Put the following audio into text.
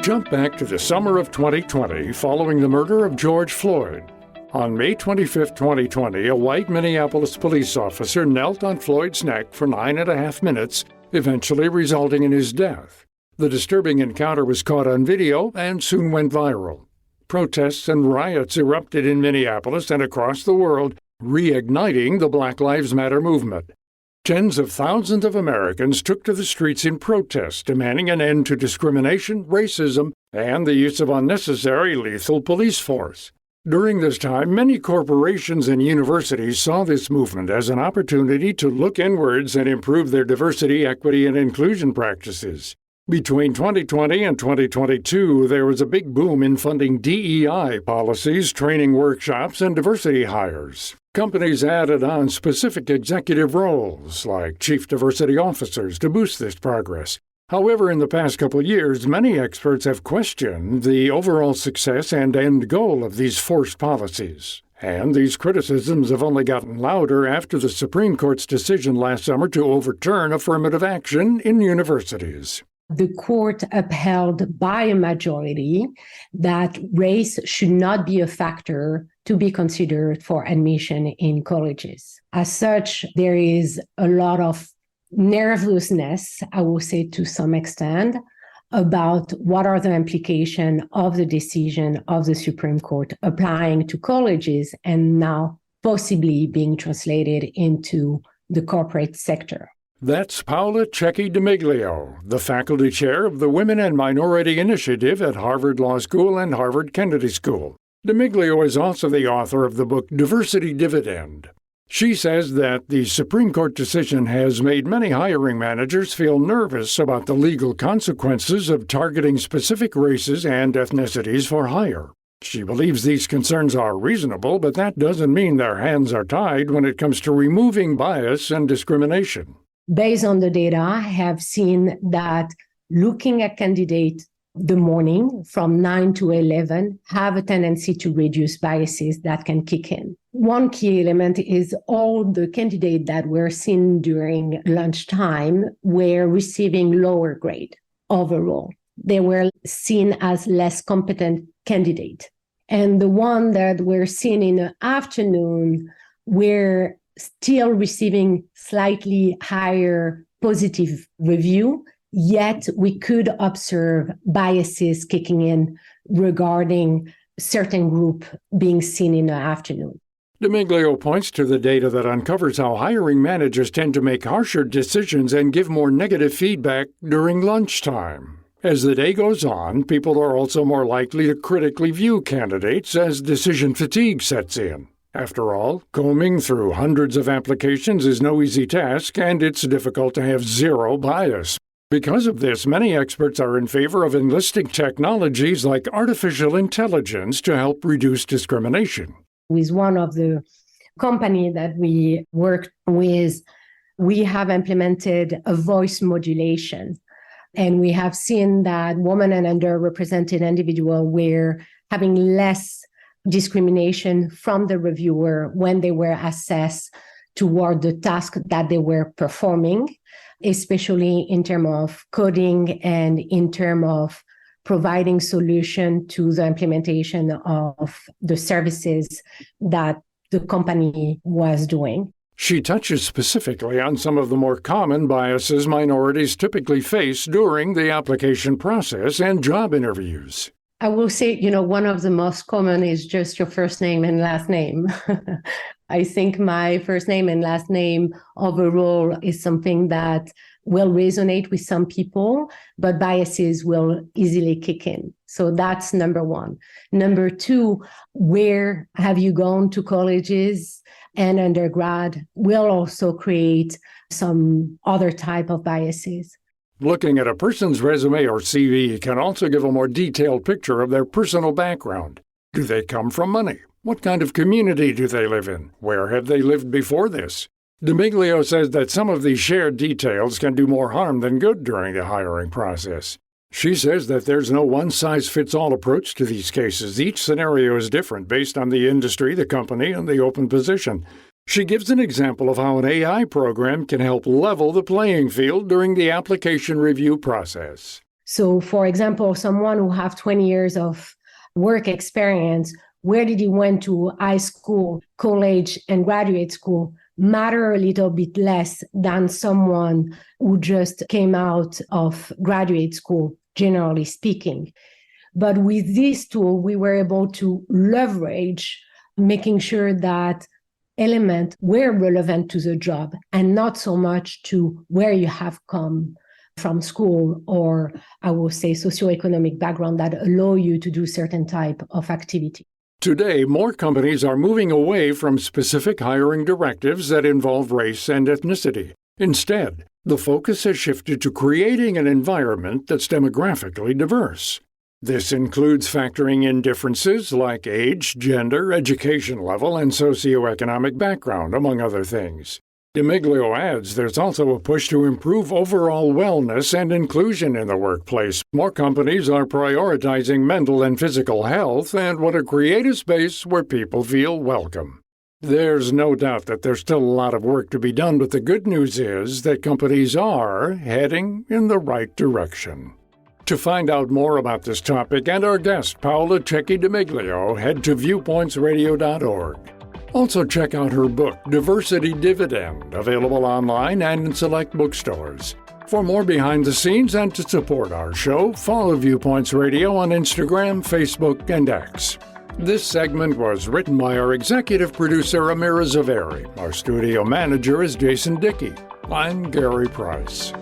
Jump back to the summer of 2020 following the murder of George Floyd. On May 25, 2020, a white Minneapolis police officer knelt on Floyd's neck for 9.5 minutes, eventually resulting in his death. The disturbing encounter was caught on video and soon went viral. Protests and riots erupted in Minneapolis and across the world, reigniting the Black Lives Matter movement. Tens of thousands of Americans took to the streets in protest, demanding an end to discrimination, racism, and the use of unnecessary lethal police force. During this time, many corporations and universities saw this movement as an opportunity to look inwards and improve their diversity, equity, and inclusion practices. Between 2020 and 2022, there was a big boom in funding DEI policies, training workshops, and diversity hires. Companies added on specific executive roles, like chief diversity officers, to boost this progress. However, in the past couple of years, many experts have questioned the overall success and end goal of these forced policies. And these criticisms have only gotten louder after the Supreme Court's decision last summer to overturn affirmative action in universities. The court upheld by a majority that race should not be a factor to be considered for admission in colleges. As such, there is a lot of nervousness, I will say to some extent, about what are the implications of the decision of the Supreme Court applying to colleges and now possibly being translated into the corporate sector. That's Paola Cecchi Dimeglio, the faculty chair of the Women and Minority Initiative at Harvard Law School and Harvard Kennedy School. Dimeglio is also the author of the book Diversity Dividend. She says that the Supreme Court decision has made many hiring managers feel nervous about the legal consequences of targeting specific races and ethnicities for hire. She believes these concerns are reasonable, but that doesn't mean their hands are tied when it comes to removing bias and discrimination. Based on the data, I have seen that looking at candidates the morning from 9 to 11 have a tendency to reduce biases that can kick in. One key element is all the candidates that were seen during lunchtime were receiving lower grade overall. They were seen as less competent candidates. And the ones that were seen in the afternoon were still receiving slightly higher positive review, yet we could observe biases kicking in regarding certain group being seen in the afternoon. Dimeglio points to the data that uncovers how hiring managers tend to make harsher decisions and give more negative feedback during lunchtime. As the day goes on, people are also more likely to critically view candidates as decision fatigue sets in. After all, combing through hundreds of applications is no easy task, and it's difficult to have zero bias. Because of this, many experts are in favor of enlisting technologies like artificial intelligence to help reduce discrimination. With one of the companies that we worked with, we have implemented a voice modulation. And we have seen that women and underrepresented individuals were having less discrimination from the reviewer when they were assessed toward the task that they were performing, especially in terms of coding and in terms of providing solution to the implementation of the services that the company was doing. She touches specifically on some of the more common biases minorities typically face during the application process and job interviews. I will say, one of the most common is just your first name and last name. I think my first name and last name overall is something that will resonate with some people, but biases will easily kick in. So that's number one. Number two, where have you gone to colleges and undergrad will also create some other type of biases. Looking at a person's resume or CV can also give a more detailed picture of their personal background. Do they come from money? What kind of community do they live in? Where have they lived before this? Dimeglio says that some of these shared details can do more harm than good during the hiring process. She says that there's no one-size-fits-all approach to these cases. Each scenario is different based on the industry, the company, and the open position. She gives an example of how an AI program can help level the playing field during the application review process. So, for example, someone who have 20 years of work experience, where did he went to high school, college, and graduate school matter a little bit less than someone who just came out of graduate school, generally speaking. But with this tool, we were able to leverage making sure that elements were relevant to the job and not so much to where you have come from school or, I will say, socioeconomic background that allow you to do certain type of activity. Today, more companies are moving away from specific hiring directives that involve race and ethnicity. Instead, the focus has shifted to creating an environment that's demographically diverse. This includes factoring in differences like age, gender, education level, and socioeconomic background, among other things. Dimeglio adds there's also a push to improve overall wellness and inclusion in the workplace. More companies are prioritizing mental and physical health and want to create a space where people feel welcome. There's no doubt that there's still a lot of work to be done, but the good news is that companies are heading in the right direction. To find out more about this topic and our guest, Paola Cecchi Dimeglio, head to viewpointsradio.org. Also check out her book, Diversity Dividend, available online and in select bookstores. For more behind the scenes and to support our show, follow Viewpoints Radio on Instagram, Facebook, and X. This segment was written by our executive producer, Amira Zaveri. Our studio manager is Jason Dickey. I'm Gary Price.